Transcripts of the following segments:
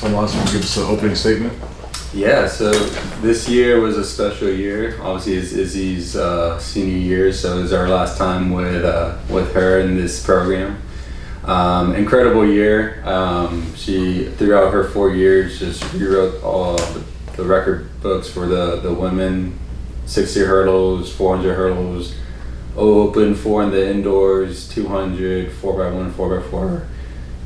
Tomas, will you give us an opening statement? Yeah, so this year was a special year. Obviously, it's Izzy's senior year, so it's our last time with her in this program. Incredible year. She, throughout her 4 years, just rewrote all the record books for the women, 60 hurdles, 400 hurdles, open, 4 in the indoors, 200, 4x1, 4x4.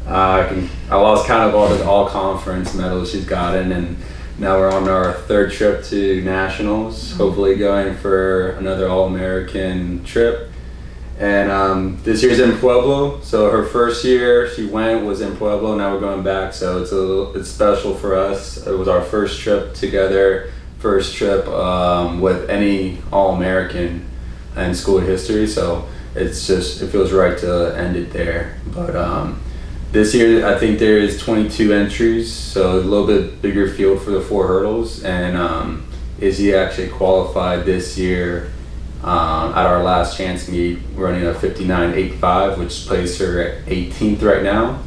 I lost count of all conference medals she's gotten, and now we're on our 3rd trip to nationals, hopefully going for another All-American trip. And this year's in Pueblo, so her first year she went was in Pueblo. Now we're going back, so it's special for us. It was our first trip together, first trip with any All-American in school history. So it feels right to end it there. But this year I think there is 22 entries, so a little bit bigger field for the 4 hurdles. And Izzy actually qualified this year. At our last chance meet, running a 59.85, which placed her at 18th right now.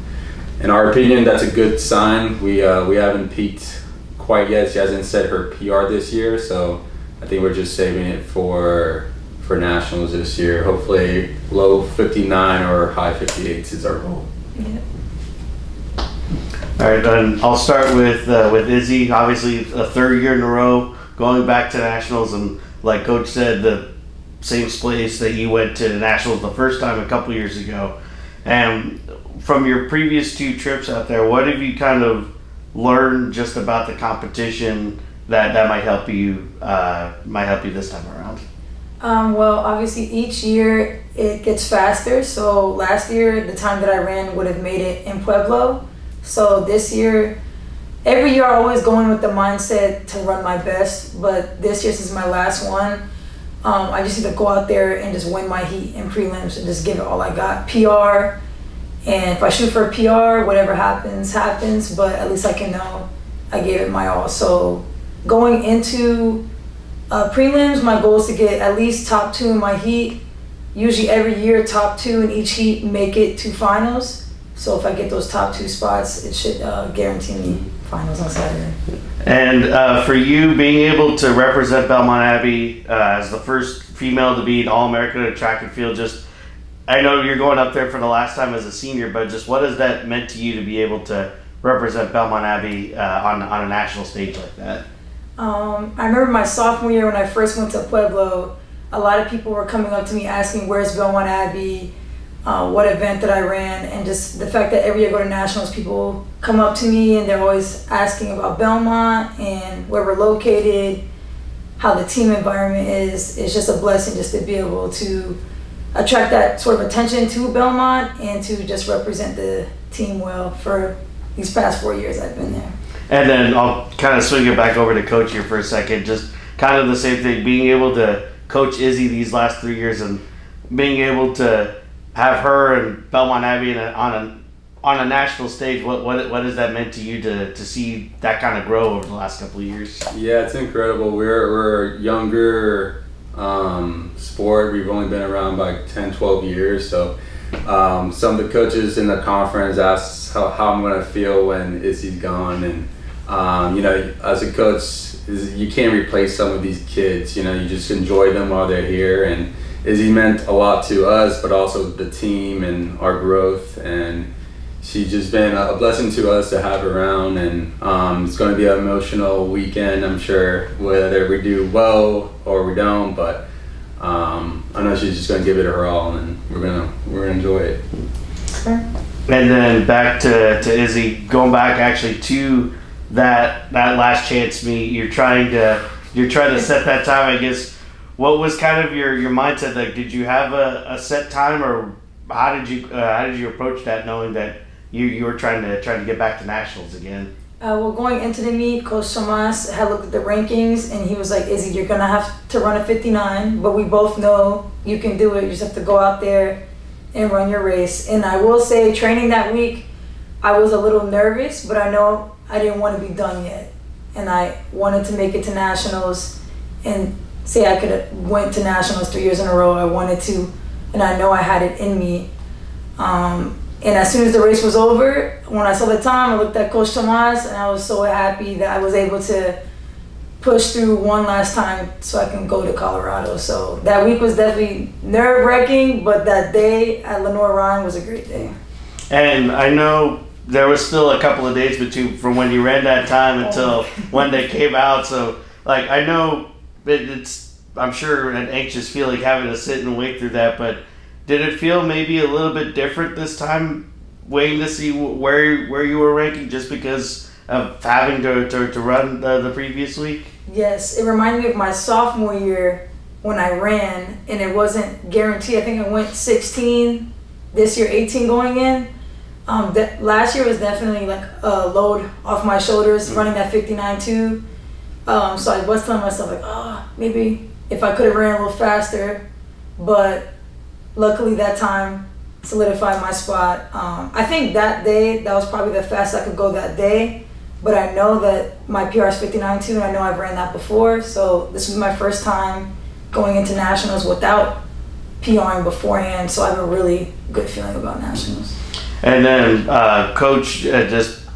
In our opinion, that's a good sign. We haven't peaked quite yet. She hasn't set her PR this year, so I think we're just saving it for nationals this year. Hopefully, low 59 or high 58s is our goal. Yeah. All right, then I'll start with Izzy. Obviously, a 3rd year in a row going back to nationals, and like Coach said, the same place that you went to nationals the first time a couple years ago. And from your previous 2 trips out there, what have you kind of learned just about the competition that might help you this time around? Well, obviously each year it gets faster. So last year, the time that I ran would have made it in Pueblo. So this year, every year I'm always going with the mindset to run my best. But this year, since my last one, I just need to go out there and just win my heat in prelims and just give it all I got. PR, and if I shoot for a PR, whatever happens, happens, but at least I can know I gave it my all. So going into prelims, my goal is to get at least top 2 in my heat. Usually every year, top 2 in each heat make it to finals. So if I get those top 2 spots, it should guarantee me finals on Saturday. And for you, being able to represent Belmont Abbey as the first female to be an All-American at track and field, just, I know you're going up there for the last time as a senior, but just what has that meant to you to be able to represent Belmont Abbey on a national stage like that? I remember my sophomore year when I first went to Pueblo, a lot of people were coming up to me asking, where's Belmont Abbey? What event that I ran, and just the fact that every year I go to nationals, people come up to me and they're always asking about Belmont and where we're located, how the team environment is. It's just a blessing just to be able to attract that sort of attention to Belmont and to just represent the team well for these past 4 years I've been there. And then I'll kind of swing it back over to Coach here for a second. Just kind of the same thing, being able to coach Izzy these last 3 years and being able to have her and Belmont Abbey on a national stage. What has that meant to you to see that kind of grow over the last couple of years? Yeah, it's incredible. We're a younger sport. We've only been around by 10, 12 years. So some of the coaches in the conference asked how I'm going to feel when Izzy's gone. And, as a coach, you can't replace some of these kids. You just enjoy them while they're here. And Izzy meant a lot to us, but also the team and our growth, and she's just been a blessing to us to have her around. And it's going to be an emotional weekend, I'm sure, whether we do well or we don't. But I know she's just going to give it her all, and we're gonna enjoy it. And then back to Izzy, going back actually to that last chance meet. You're trying to set that time, I guess. What was kind of your mindset? Like, did you have a set time, or how did you approach that, knowing that you were trying to get back to nationals again? Well, going into the meet, Coach Tomas had looked at the rankings, and he was like, Izzy, you're gonna have to run a 59, but we both know you can do it. You just have to go out there and run your race. And I will say, training that week, I was a little nervous, but I know I didn't want to be done yet, and I wanted to make it to nationals and say I could have went to nationals 3 years in a row. I wanted to, and I know I had it in me. And as soon as the race was over, when I saw the time, I looked at Coach Tomas, and I was so happy that I was able to push through one last time so I can go to Colorado. So that week was definitely nerve-wracking, but that day at Lenore-Ryan was a great day. And I know there was still a couple of days between from when you ran that time until when they came out. So, like, I know it's, I'm sure, an anxious feeling having to sit and wait through that, but did it feel maybe a little bit different this time, waiting to see where you were ranking just because of having to run the previous week? Yes, it reminded me of my sophomore year when I ran, and it wasn't guaranteed. I think I went 16, this year 18 going in. Last year was definitely like a load off my shoulders, running that 59.2. So I was telling myself like, maybe if I could have ran a little faster, but luckily that time solidified my spot. I think that day, that was probably the fastest I could go that day, but I know that my PR is 59.2 and I know I've ran that before, so this was my first time going into nationals without PRing beforehand, so I have a really good feeling about nationals. And then Coach, this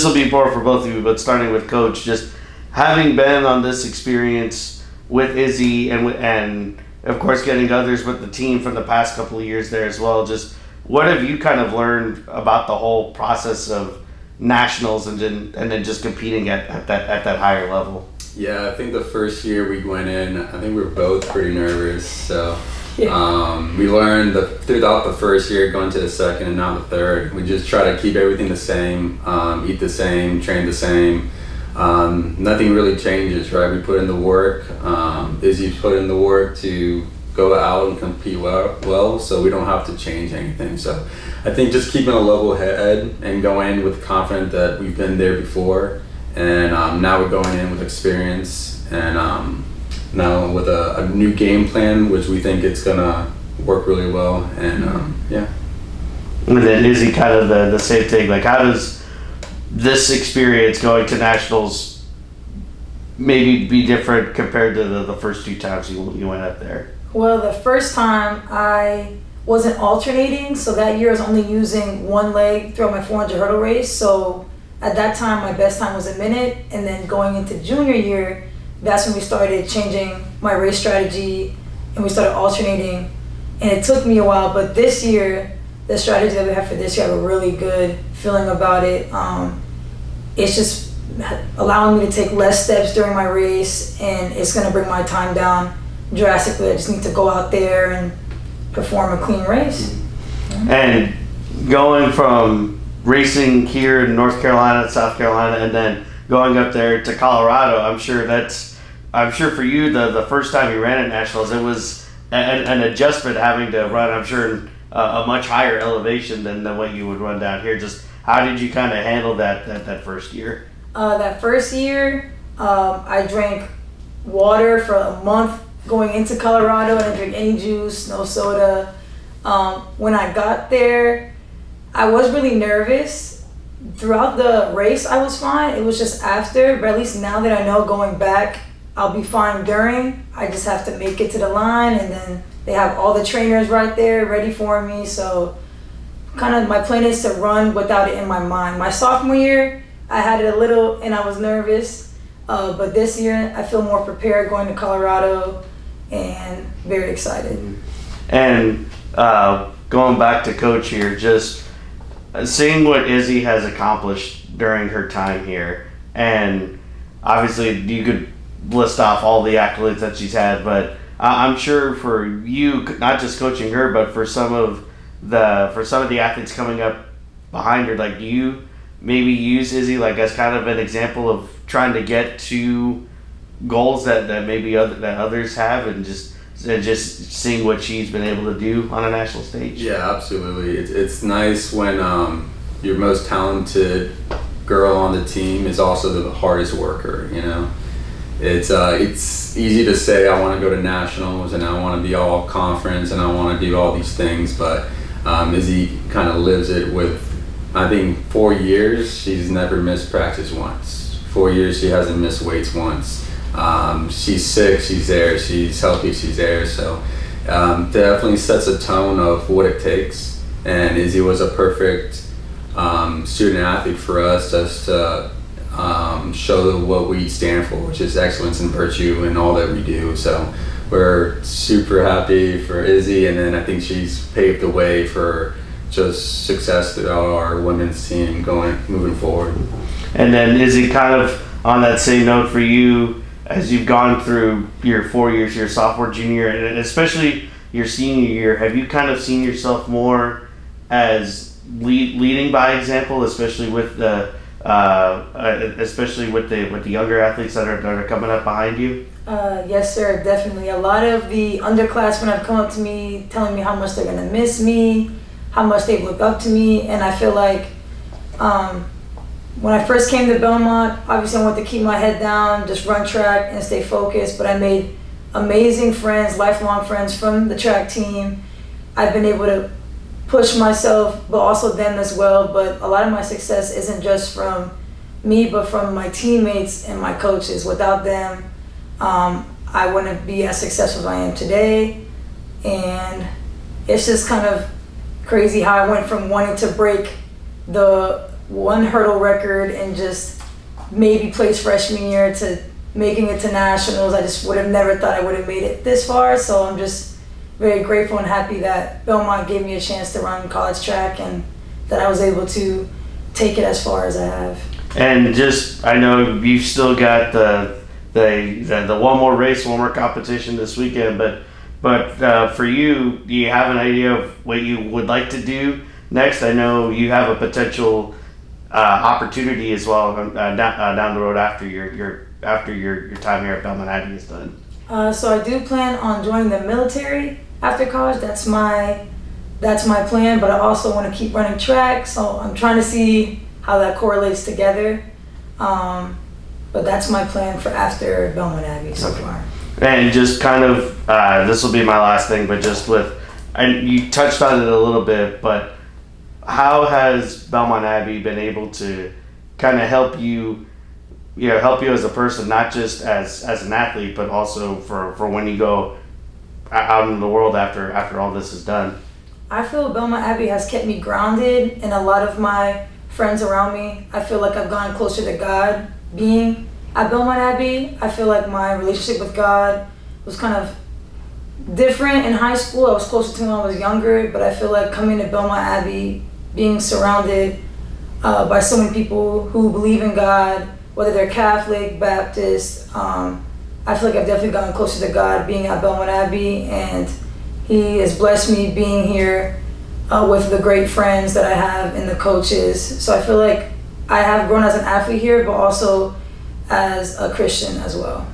will be more for both of you, but starting with Coach, just having been on this experience with Izzy and of course getting others with the team from the past couple of years there as well, just what have you kind of learned about the whole process of nationals and then just competing at that higher level? Yeah, I think the first year we went in, I think we were both pretty nervous. So we learned throughout the first year, going to the second and now the third, we just try to keep everything the same, eat the same, train the same. Nothing really changes, right? We put in the work. Izzy put in the work to go out and compete well, so we don't have to change anything. So I think just keeping a level head and going in with confidence that we've been there before, and now we're going in with experience and now with a new game plan, which we think it's gonna work really well. And yeah. And then Izzy, kind of the same thing. Like, how does this experience going to nationals maybe be different compared to the first two times you went up there? Well, the first time I wasn't alternating, so that year I was only using one leg throughout my 400 hurdle race. So at that time, my best time was a minute. And then going into junior year, that's when we started changing my race strategy and we started alternating. And it took me a while, but this year, the strategy that we have for this year, I have a really good feeling about it. It's just allowing me to take less steps during my race, and it's going to bring my time down drastically. I just need to go out there and perform a clean race. And going from racing here in North Carolina, South Carolina, and then going up there to Colorado, I'm sure for you the first time you ran at nationals, it was an adjustment having to run, I'm sure, a much higher elevation than what you would run down here. Just how did you kind of handle that first year? That first year, I drank water for a month going into Colorado. I didn't drink any juice, no soda. When I got there, I was really nervous. Throughout the race, I was fine. It was just after, but at least now that I know going back, I'll be fine during. I just have to make it to the line, and then they have all the trainers right there ready for me. So kind of my plan is to run without it in my mind. My sophomore year, I had it a little and I was nervous. But this year, I feel more prepared going to Colorado and very excited. And going back to Coach here, just seeing what Izzy has accomplished during her time here, and obviously you could list off all the accolades that she's had, but I'm sure for you, not just coaching her, but for some of the athletes coming up behind her, like, do you maybe use Izzy like as kind of an example of trying to get to goals that maybe that others have, and just seeing what she's been able to do on a national stage? Yeah, absolutely. It's nice when your most talented girl on the team is also the hardest worker, you know? It's easy to say I want to go to nationals and I want to be all conference and I want to do all these things, but Izzy kind of lives it with, I think, 4 years she's never missed practice once. 4 years she hasn't missed weights once. She's sick, she's there. She's healthy, she's there. So definitely sets a tone of what it takes. and Izzy was a perfect student athlete for us, just to show what we stand for, which is excellence and virtue in all that we do. So we're super happy for Izzy, and then I think she's paved the way for just success throughout our women's team moving forward. And then Izzy, kind of on that same note for you, as you've gone through your 4 years, your sophomore, junior, and especially your senior year, have you kind of seen yourself more as leading by example, especially with the younger athletes that are coming up behind you? Yes, sir, definitely. A lot of the underclassmen have come up to me telling me how much they're gonna miss me, how much they look up to me, and I feel like when I first came to Belmont, obviously I wanted to keep my head down, just run track and stay focused, but I made amazing friends, lifelong friends from the track team. I've been able to push myself, but also them as well. But a lot of my success isn't just from me, but from my teammates and my coaches. Without them, I wouldn't be as successful as I am today. And it's just kind of crazy how I went from wanting to break the 1 hurdle record and just maybe place freshman year to making it to nationals. I just would have never thought I would have made it this far. So I'm just very grateful and happy that Belmont gave me a chance to run college track and that I was able to take it as far as I have. And just, I know you've still got the one more race, one more competition this weekend, but for you, do you have an idea of what you would like to do next? I know you have a potential opportunity as well down the road after your time here at Belmont Abbey is done. So I do plan on joining the military after college. That's my plan, but I also want to keep running track, so I'm trying to see how that correlates together. But that's my plan for after Belmont Abbey so far. And just kind of, this will be my last thing, but just and you touched on it a little bit, but how has Belmont Abbey been able to kind of help you as a person, not just as an athlete, but also for when you go out in the world after all this is done? I feel Belmont Abbey has kept me grounded, and a lot of my friends around me, I feel like I've gone closer to God being at Belmont Abbey. I feel like my relationship with God was kind of different in high school. I was closer to him when I was younger, but I feel like coming to Belmont Abbey, being surrounded by so many people who believe in God, whether they're Catholic, Baptist, I feel like I've definitely gotten closer to God being at Belmont Abbey, and He has blessed me being here with the great friends that I have and the coaches. So I feel like I have grown as an athlete here, but also as a Christian as well.